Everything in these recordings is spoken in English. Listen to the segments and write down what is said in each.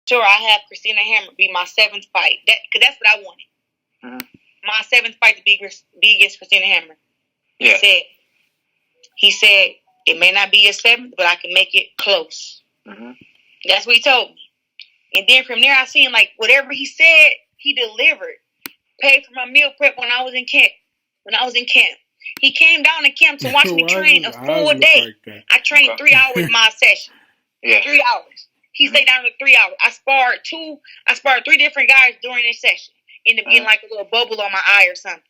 sure I have Christina Hammer be my 7th fight. Because that's what I wanted. Mm-hmm. My 7th fight to be against Christina Hammer. He said, it may not be your 7th, but I can make it close. Mm-hmm. That's what he told me. And then from there, I seen like whatever he said, he delivered. Paid for my meal prep when I was in camp. He came down to camp to watch me train a full day. Like I trained 3 hours my session. 3 hours. He stayed down for 3 hours. I sparred 3 different guys during this session. Ended up getting like a little bubble on my eye or something.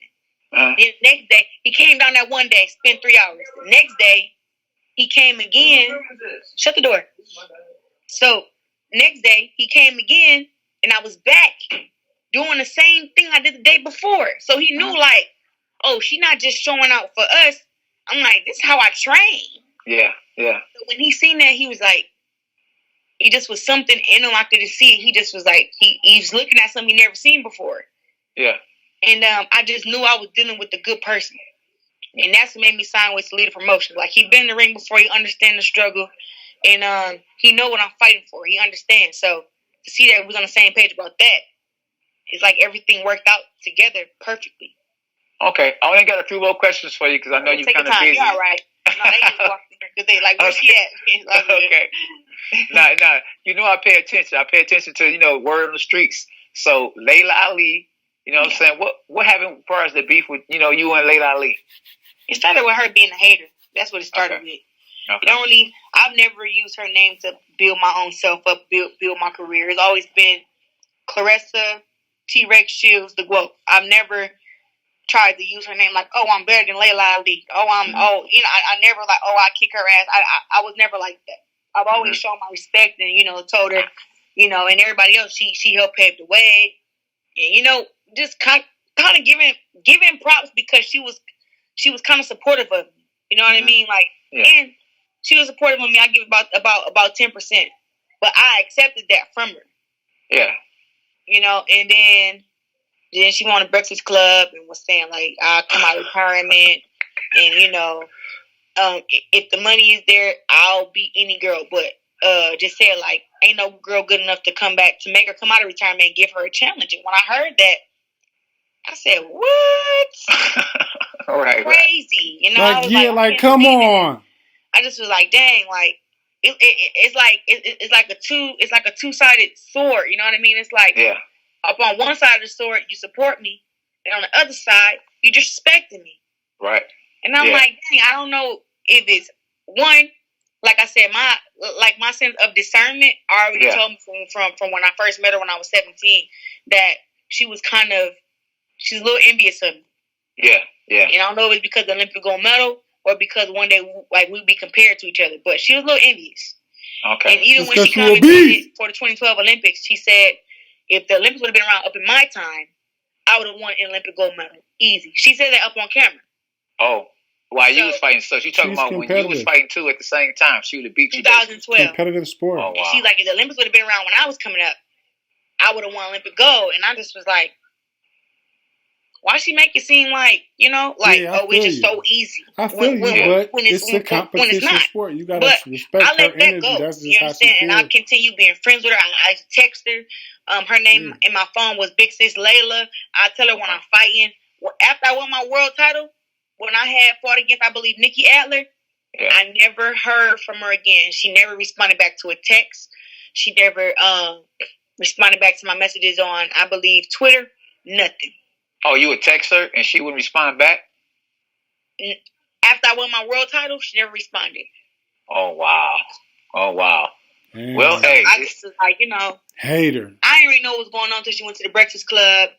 Then the next day, he came down that one day, spent 3 hours. The next day, he came again. Shut the door. So, next day, he came again, and I was back doing the same thing I did the day before. So, he knew, like, oh, she's not just showing out for us. I'm like, this is how I train. Yeah. So, when he seen that, he was like, it just was something in him I could see it. He just was like, he was looking at something he never seen before. Yeah. And I just knew I was dealing with a good person. And that's what made me sign with Salida Promotions. Like, he been in the ring before. He understand the struggle. And he know what I'm fighting for. He understands. So, to see that we was on the same page about that, it's like everything worked out together perfectly. Okay. I only got a few more questions for you because I know you're kind of busy. You're all right. No, they just walked in because they like, where's she at? Like, okay. Nah. You know I pay attention. I pay attention to, word on the streets. So, Laila Ali, you know what I'm saying? What happened as far as the beef with, you and Laila Ali? It started with her being a hater. That's what it started with. Okay. I've never used her name to build my own self up, build my career. It's always been CLARESSA, T-Rex Shields, the GWOAT. I've never tried to use her name like, oh, I'm better than Laila Ali. I never like, oh, I kick her ass. I was never like that. I've always shown my respect and, told her, and everybody else, she helped pave the way. And, just kind of giving props because she was kind of supportive of me. You know what I mean? Like, and she was supportive of me. I give about 10%, but I accepted that from her. Yeah. And then she won a Breakfast Club and was saying like, I'll come out of retirement, and if the money is there, I'll beat any girl. But just said like, ain't no girl good enough to come back to make her come out of retirement and give her a challenge. And when I heard that, I said, what? All right, crazy. Right. I was like come on. I just was like, dang, like it's like a two-sided sword. You know what I mean? It's like up on one side of the sword, you support me, and on the other side, you disrespecting me. Right. And I'm like, dang, I don't know if it's one. Like I said, my sense of discernment already told me from when I first met her when I was 17 that she's a little envious of me. Yeah. And I don't know if it's because of the Olympic gold medal or because one day like we'd be compared to each other, but she was a little envious. Okay. And even when she commented for the 2012 Olympics, she said if the Olympics would have been around up in my time, I would have won an Olympic gold medal. Easy. She said that up on camera. Oh. While you was fighting, so she's talking about when you was fighting too at the same time. She would have beat you. 2012. Competitive sport. Oh, wow. And she's like, if the Olympics would have been around when I was coming up, I would have won Olympic gold. And I just was like, why she make it seem like, it's just so easy? I feel you, but it's a competition sport. You got to respect her energy. Go. That's just you understand? And I continue being friends with her. I text her. Her name in my phone was Big Sis Layla. I tell her when I'm fighting. After I won my world title, when I had fought against, I believe, Nikki Adler, I never heard from her again. She never responded back to a text. She never responded back to my messages on, I believe, Twitter. Nothing. Oh, you would text her and she wouldn't respond back? After I won my world title, she never responded. Oh, wow. Damn. Well, hey. I just was like, hater. I didn't really know what was going on until she went to the Breakfast Club.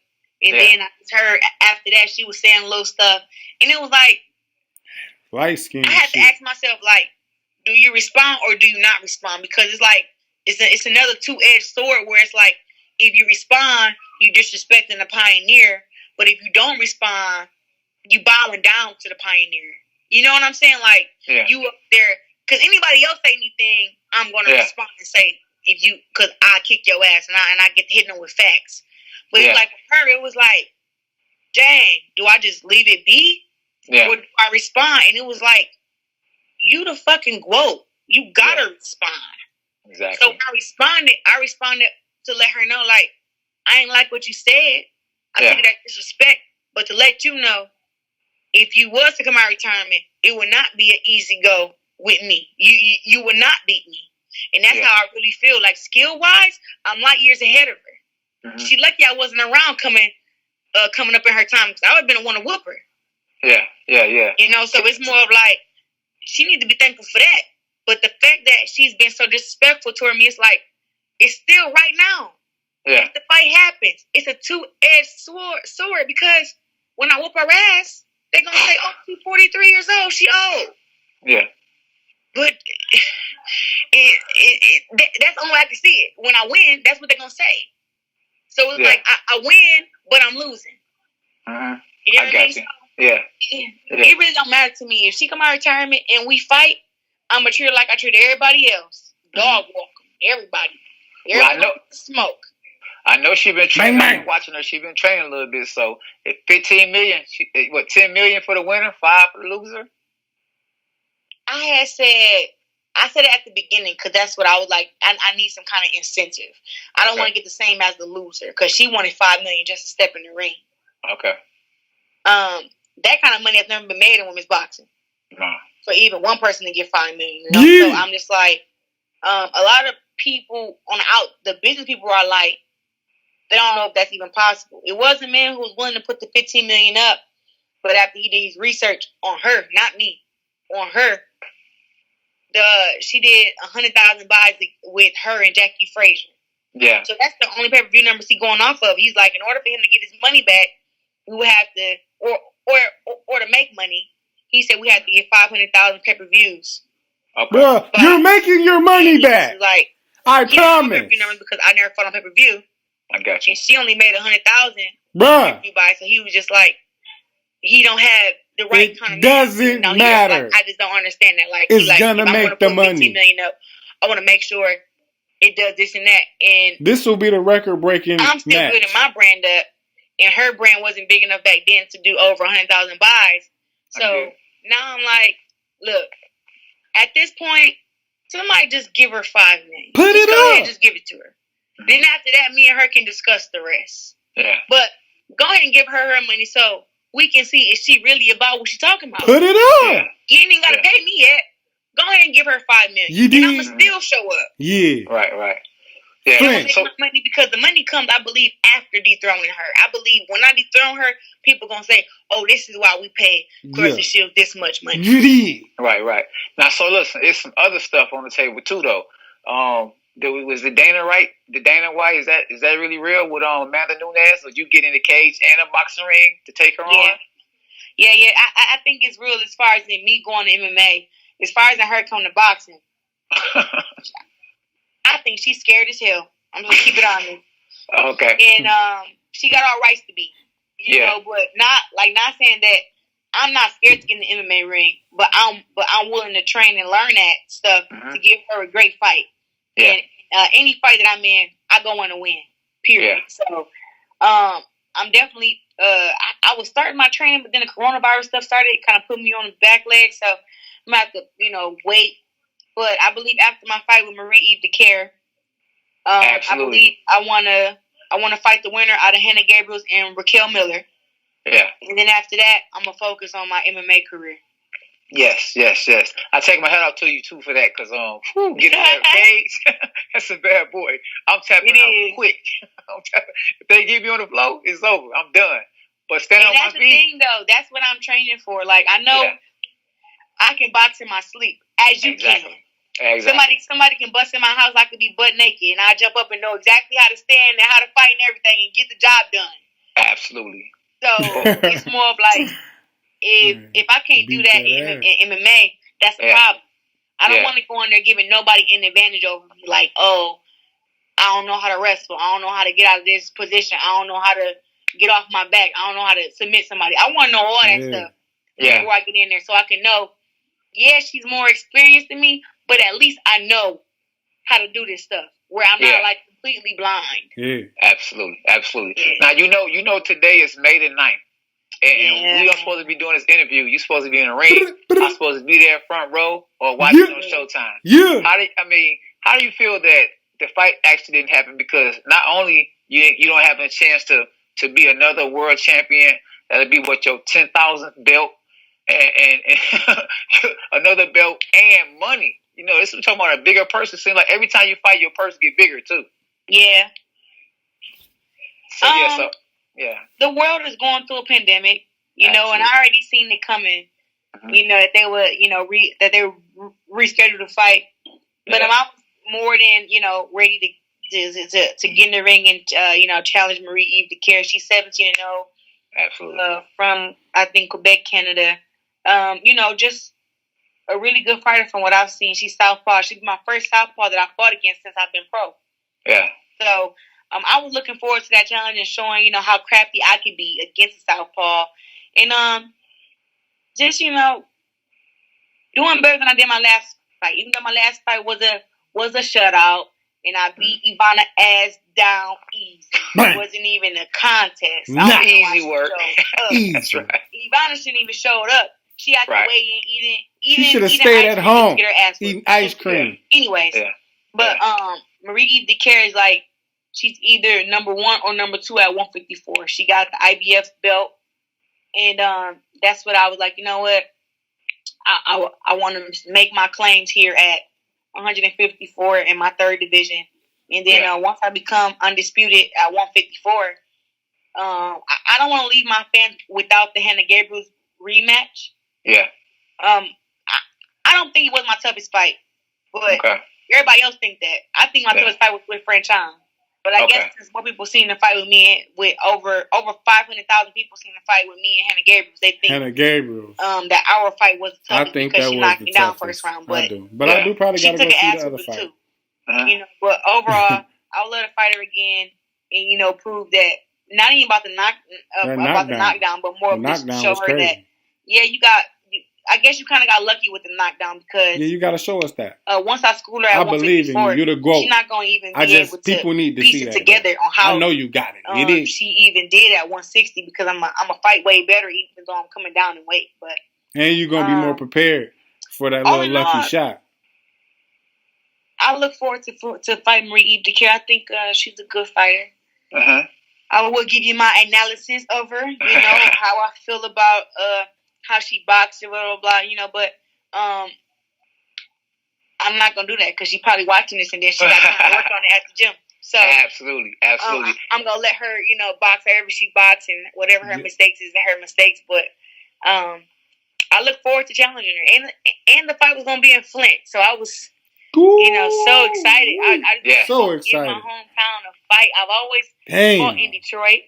And then I just heard after that she was saying little stuff. And it was like, light skin. I had to ask myself, like, do you respond or do you not respond? Because it's like, it's another two-edged sword where it's like, if you respond, you disrespecting the pioneer. But if you don't respond, you bowing down to the pioneer. You know what I'm saying? Like, you up there, because anybody else say anything, I'm going to respond and say, because I kick your ass and I get to hit them with facts. But it's like with her, it was like, dang, do I just leave it be? Or do I respond? And it was like, you the fucking GWOAT. You gotta respond. Exactly. So I responded to let her know, like, I ain't like what you said. I took it as disrespect, but to let you know, if you was to come out of retirement, it would not be an easy go with me. You would not beat me. And that's how I really feel. Like, skill-wise, I'm light years ahead of her. Mm-hmm. She lucky I wasn't around coming up in her time, because I would have been the one to whoop her. Yeah. You know, so it's more of like, she needs to be thankful for that. But the fact that she's been so disrespectful toward me, it's like, it's still right now. Yeah. If the fight happens, it's a two-edged sword, because when I whoop her ass, they're going to say, oh, she's 43 years old. She old. Yeah. But that's the only way I can see it. When I win, that's what they're going to say. So it's like, I win, but I'm losing. Uh-huh. You know what I mean? You. Yeah. It really don't matter to me. If she come out of retirement and we fight, I'm going to treat her like I treat everybody else. Dog walk them. Everybody. Well, I know. Smoke. I know she been training. I've been watching her. She been training a little bit. So if 15 million, 10 million for the winner, 5 for the loser? I said it at the beginning, because that's what I was like. I need some kind of incentive. I don't want to get the same as the loser, because she wanted $5 million just to step in the ring. Okay. That kind of money has never been made in women's boxing. No. For even one person to get $5 million. You know? So I'm just like, a lot of people the business people are like, they don't know if that's even possible. It was a man who was willing to put the $15 million up, but after he did his research on her, not me, on her, she did 100,000 buys with her and Jackie Frazier. Yeah. So that's the only pay-per-view numbers he going off of. He's like, in order for him to get his money back, we would have to, or to make money, he said we had to get 500,000 pay-per-views. Okay. Bruh, you're making your money back. Like, I promise. Pay-per-view numbers, because I never fought on pay-per-view. I got you. And she only made 100,000 pay-per-view buys, so he was just like, he don't have the right kind of. It doesn't matter. Like, I just don't understand that. Like, it's gonna make the money. $15 million up, I want to make sure it does this and that. And this will be the record-breaking. I'm still match. building my brand up, and her brand wasn't big enough back then to do over 100,000 buys. So now I'm like, look, at this point, somebody just give her $5 million. Put it up. Just give it to her. Then after that, me and her can discuss the rest. Yeah. But go ahead and give her money so we can see, is she really about what she's talking about? Put it up. Yeah. You ain't even got to pay me yet. Go ahead and give her $5 million. You did. And I'm going to still show up. Yeah. Right. Yeah. Flint. So, money, because the money comes, I believe, after dethroning her. I believe when I dethrone her, people going to say, oh, this is why we pay Claressa Shields this much money. You did. Right. Now, so listen, it's some other stuff on the table too, though. Was the Dana White? The Dana White, is that really real with Amanda Nunes? Or you get in the cage and a boxing ring to take her on? Yeah. I think it's real as far as in me going to MMA. As far as in her coming to boxing, I think she's scared as hell. I'm gonna keep it honest. Okay. And she got all rights to be, you know, but not saying that I'm not scared to get in the MMA ring, but I'm willing to train and learn that stuff to give her a great fight. Yeah. And any fight that I'm in, I go on to win. Period. Yeah. So I'm definitely I was starting my training, but then the coronavirus stuff started. It kind of put me on the back leg, so I'm gonna have to wait. But I believe after my fight with Marie-Eve DeCare, I believe I wanna fight the winner out of Hannah Gabriels and Raquel Miller. Yeah. And then after that, I'm gonna focus on my MMA career. Yes. I take my hat off to you too for that, because getting that cage, that's a bad boy. I'm tapping out quick. If they give me on the floor, it's over. I'm done. But stand on my feet. That's the thing, though. That's what I'm training for. Like, I know I can box in my sleep, as you can. Exactly. Somebody can bust in my house. I could be butt naked, and I jump up and know exactly how to stand and how to fight and everything, and get the job done. Absolutely. So it's more of like, if I can't do that in MMA, that's the problem. I don't want to go in there giving nobody an advantage over me. Like, oh, I don't know how to wrestle. I don't know how to get out of this position. I don't know how to get off my back. I don't know how to submit somebody. I want to know all that stuff before I get in there, so I can know. Yeah, she's more experienced than me, but at least I know how to do this stuff where I'm not like completely blind. Yeah, absolutely. Now you know today is May the 9th. And we are supposed to be doing this interview. You're supposed to be in the ring. I'm supposed to be there front row or watching on Showtime. Yeah. How do you feel that the fight actually didn't happen because not only you don't have a chance to be another world champion, that'll be what your 10,000th belt and another belt and money. You know, this is talking about a bigger purse. It seems like every time you fight, your purse get bigger too. Yeah. So yeah. The world is going through a pandemic, you know, and I already seen it coming. Mm-hmm. You know that they would, you know, that they would reschedule the fight, but I'm more than ready to get in the ring and challenge Marie-Eve Dicaire. She's 17-0. Absolutely. From I think Quebec, Canada. Just a really good fighter from what I've seen. She's southpaw. She's my first southpaw that I fought against since I've been pro. Yeah. So I was looking forward to that challenge and showing how crafty I could be against a southpaw, and just doing better than I did my last fight. Even though my last fight was a shutout, and I beat Ivana ass down easy. It wasn't even a contest. Not easy work. That's right. Ivana shouldn't even showed up. She had to weigh in eating. She should have stayed at home eating ice cream. Anyways, but Marie-Eve Dicaire is like, she's either number 1 or number 2 at 154. She got the IBF belt, and that's what I was like. You know what? I want to make my claims here at 154 in my third division, and then once I become undisputed at 154, I don't want to leave my fans without the Hannah Gabriels rematch. Yeah. I don't think it was my toughest fight, but everybody else think that. I think my toughest fight was with Franchon. But I guess since more people seen the fight with me, with over 500,000 people seen the fight with me and Hannah Gabriels, they think Hannah Gabriels that our fight was tough because she knocked me down first round. But I do probably gotta go see the other fight. Too. But overall, I would love to fight her again and prove that not even about the knockdown, but more to show her that I guess you kind of got lucky with the knockdown because you got to show us that. Once I school her at 154, I believe in you. You're the GWOAT. She's not going to even be able people need to piece see it that, together on how I know you got it. She even did at 160 because I'm a fight way better even though I'm coming down in weight. And you're going to be more prepared for that little lucky shot. I look forward to fighting Marie-Eve Dicaire. I think she's a good fighter. I will give you my analysis of her. How I feel about how she boxed and blah, blah, blah, but I'm not going to do that because she's probably watching this and then she got to work on it at the gym. So Absolutely. I'm going to let her, box however she boxes and whatever her mistakes is her mistakes. But I look forward to challenging her. And the fight was going to be in Flint. So I was, so excited. I just so excited. My hometown a fight. I've always fought in Detroit.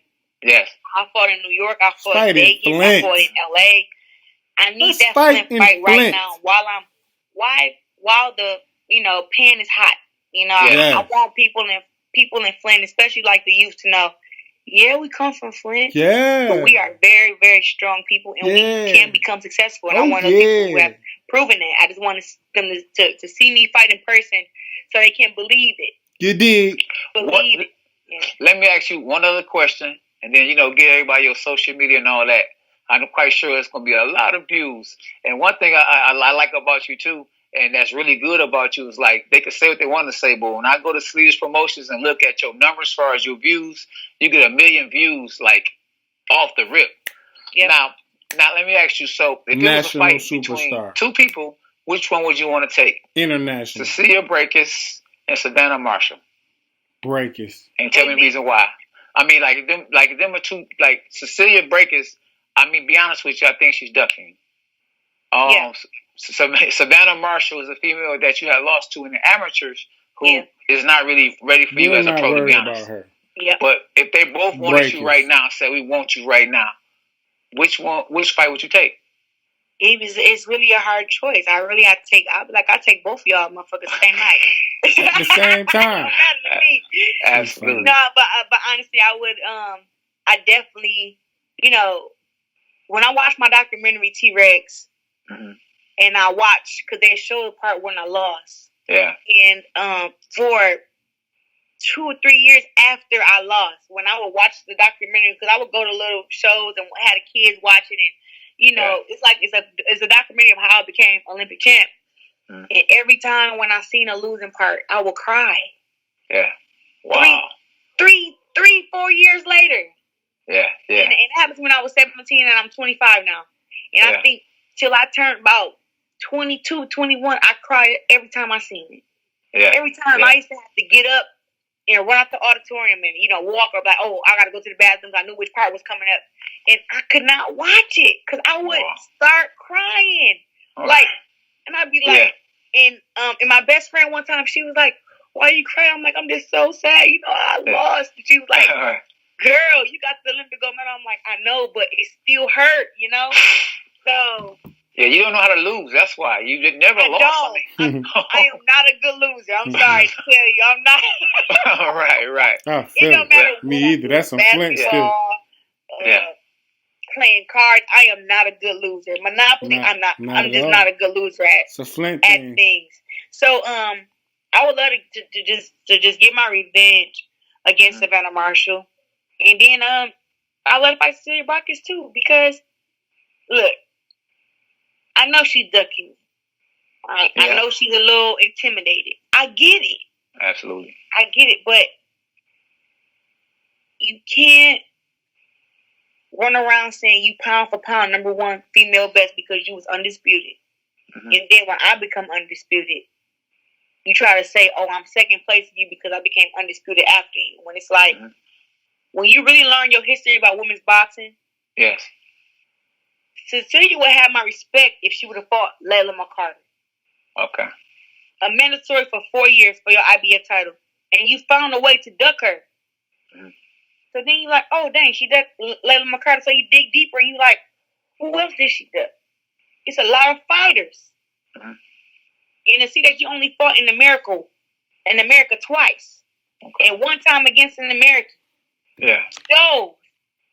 Yes. I fought in New York. I fought in Vegas. I fought in L.A. I need that Flint fight right now while the pen is hot. I want people in Flint, especially like the youth, to know. Yeah, we come from Flint. Yeah, but we are very, very strong people, and we can become successful. And I want those people who have proven that. I just want them to see me fight in person, so they can believe it. You did. Believe it. Yeah. Let me ask you one other question, and then get everybody your social media and all that. I'm quite sure it's going to be a lot of views. And one thing I like about you, too, and that's really good about you, is like they can say what they want to say, but when I go to Sleeves Promotions and look at your numbers as far as your views, you get 1 million views, like, off the rip. Yep. Now, let me ask you, so if it was a fight between 2 people, which one would you want to take? International. Cecilia Brækhus and Savannah Marshall. Brækhus. And tell me the reason why. I mean, them are 2, like, Cecilia Brækhus, I mean, be honest with you, I think she's ducking. Savannah Marshall is a female that you had lost to in the amateurs who is not really ready for you as a pro, to be honest. About her. Yeah. But if they both wanted you right now, say we want you right now, which fight would you take? It's really a hard choice. I really have to take. I take both of y'all motherfuckers same night at the same time. Absolutely. No, but honestly, I would. I definitely, when I watched my documentary T-Rex, and I watched because they showed the part when I lost. Yeah. And for 2 or 3 years after I lost, when I would watch the documentary, because I would go to little shows and had the kids watching it. It's like it's a documentary of how I became Olympic champ. And every time when I seen a losing part, I would cry. Yeah. Wow. 4 years later. Yeah. And it happens when I was 17 and I'm 25 now. And I think till I turned about 22, 21, I cried every time I seen it. Yeah. Every time I used to have to get up and run out the auditorium and, walk up like, oh, I got to go to the bathroom. I knew which part was coming up. And I could not watch it because I would start crying. And I'd be like, and my best friend one time, she was like, why are you crying? I'm like, I'm just so sad. I lost. And she was like, girl, you got the Olympic gold medal. I'm like, I know, but it still hurt, So. Yeah, you don't know how to lose. That's why. You never lost. I am not a good loser. I'm sorry to tell you. I'm not. Right. It don't matter what me either. That's some Flint skill. Playing cards, I am not a good loser. Monopoly, I'm not. I'm just not a good loser it's a Flint thing. things. So, I would love to just get my revenge against Savannah Marshall, and then I love to fight Cecilia Bacchus too because look, I know she's ducking me. Right? I know she's a little intimidated. I get it. Absolutely. I get it, but you can't run around saying you pound for pound number one female best because you was undisputed. And then when I become undisputed, you try to say, oh, I'm second place to you because I became undisputed after you. When it's like, when you really learn your history about women's boxing, yes, Cecilia would have my respect if she would have fought Laila McCarter. Okay. A mandatory for 4 years for your IBF title. And you found a way to duck her. So then you're like, oh, dang, she ducked Laila McCarter. So you dig deeper and you're like, who else did she duck? It's a lot of fighters. And to see that you only fought in America twice. And one time against an American. Yeah. Shows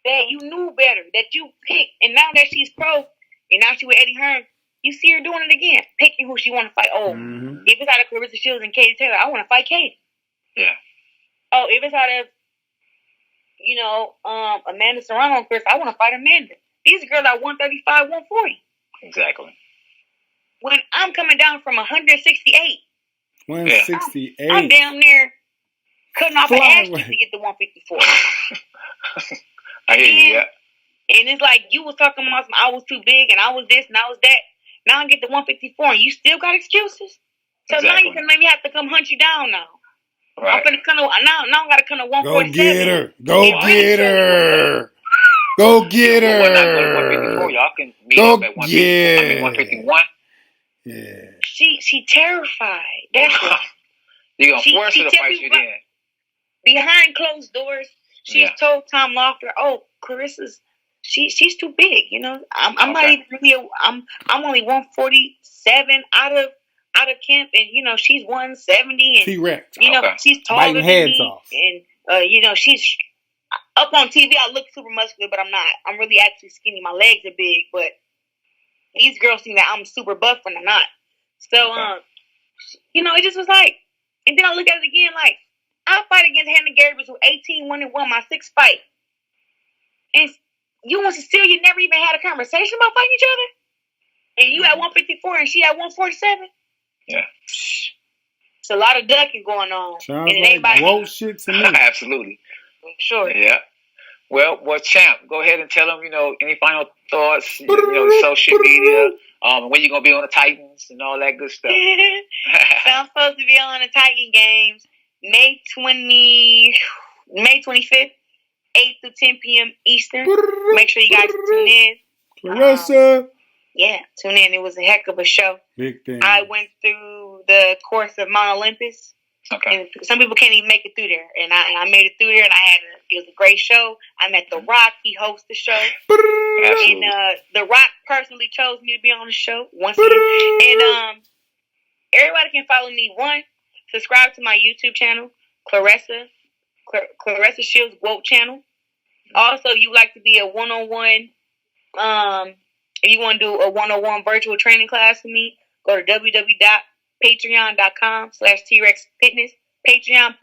that you knew better, that you picked. And now that she's pro, and now she with Eddie Hearn, you see her doing it again, picking who she want to fight. Oh, if it's out of Claressa Shields and Katie Taylor, I want to fight Katie. Yeah. Oh, if it's out of, Amanda Serrano and Chris, I want to fight Amanda. These girls are 135, 140. Exactly. When I'm coming down from 168. 168. I'm down there cutting off an ass cheek to get to 154. I hear you, And it's like you was talking about I was too big and I was this and I was that. Now I get to 154 and you still got excuses. So now you can maybe have to come hunt you down now. Right. I'm gonna come to, now I gotta come to 147. Go get her. Go get her. Go get her. We're not going to 154. Y'all can meet up at 151. Yeah. She terrified. That's what. You're gonna force her to fight you then. Behind closed doors, she's told Tom Loeffler, "Oh, Claressa's she's too big. I'm not even really. I'm only 147 out of camp, and she's 170, and T-Rex. She's taller than heads me, off. and she's up on TV. I look super muscular, but I'm not. I'm really actually skinny. My legs are big, but these girls think that I'm super buff when I'm not. So it just was like, and then I look at it again like. I fight against Hannah Gabriels, who 18-1 my sixth fight. And you and Cecilia never even had a conversation about fighting each other? And you at 154 and she at 147? Yeah. It's a lot of ducking going on. Sounds and it ain't like by shit to me. Absolutely. Sure. Yeah. Well, Champ, go ahead and tell them, any final thoughts, social media, when you're going to be on the Titans and all that good stuff. So I'm supposed to be on the Titan games. May 25th, 8 to 10 p.m. Eastern. Make sure you guys tune in. CLARESSA. Tune in. It was a heck of a show. Big thing. I went through the course of Mount Olympus. Okay. And some people can't even make it through there. And I made it through there, and it was a great show. I met The Rock. He hosts the show. Absolutely. And The Rock personally chose me to be on the show once again. And everybody can follow me. Subscribe to my YouTube channel, Claressa Shields GWOAT channel. Also, if you like to be a one-on-one, if you want to do a one-on-one virtual training class with me, go to www.patreon.com/T-Rex Fitness. Patreon,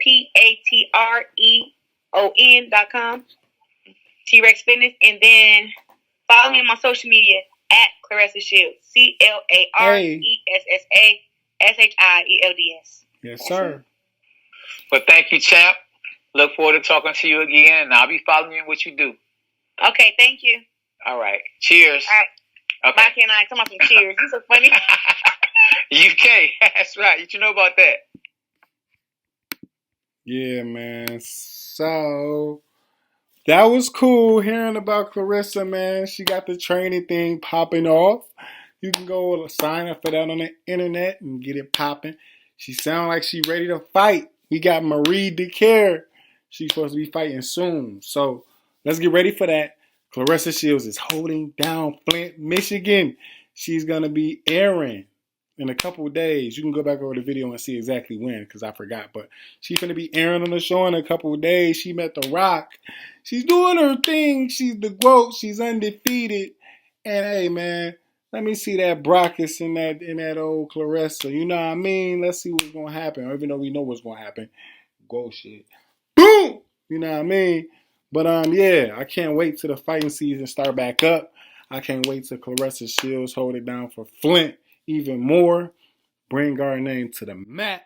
Patreon.com, T-Rex Fitness. And then follow me on my social media at Claressa Shields, CLARESSA SHIELDS. Yes, sir. But thank you, champ. Look forward to talking to you again, and I'll be following you in what you do. Okay, thank you. All right. Cheers. All right. Okay. Bye, Ken. I come on some cheers. You so funny. UK. That's right. You should know about that. Yeah, man. So that was cool hearing about Claressa, man. She got the training thing popping off. You can go sign up for that on the internet and get it popping. She sounds like she ready to fight. We got Marie DeCare. She's supposed to be fighting soon. So let's get ready for that. Claressa Shields is holding down Flint, Michigan. She's going to be airing in a couple of days. You can go back over the video and see exactly when, because I forgot. But she's going to be airing on the show in a couple of days. She met The Rock. She's doing her thing. She's the GWOAT. She's undefeated. And hey, man, let me see that Brockus in that old Claressa. You know what I mean? Let's see what's going to happen. Even though we know what's going to happen. GWOAT shit. Boom! You know what I mean? But yeah, I can't wait till the fighting season start back up. I can't wait till Claressa Shields hold it down for Flint even more. Bring our name to the map.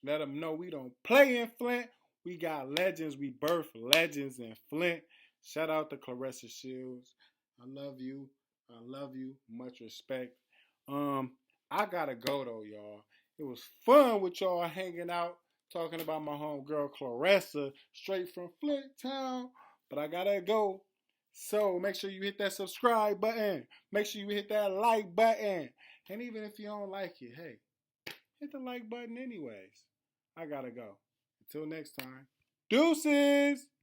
Let them know we don't play in Flint. We got legends. We birth legends in Flint. Shout out to Claressa Shields. I love you. I love you. Much respect. I gotta go though, y'all. It was fun with y'all hanging out, talking about my homegirl Claressa, straight from Flint Town. But I gotta go. So make sure you hit that subscribe button. Make sure you hit that like button. And even if you don't like it, hey, hit the like button anyways. I gotta go. Until next time. Deuces!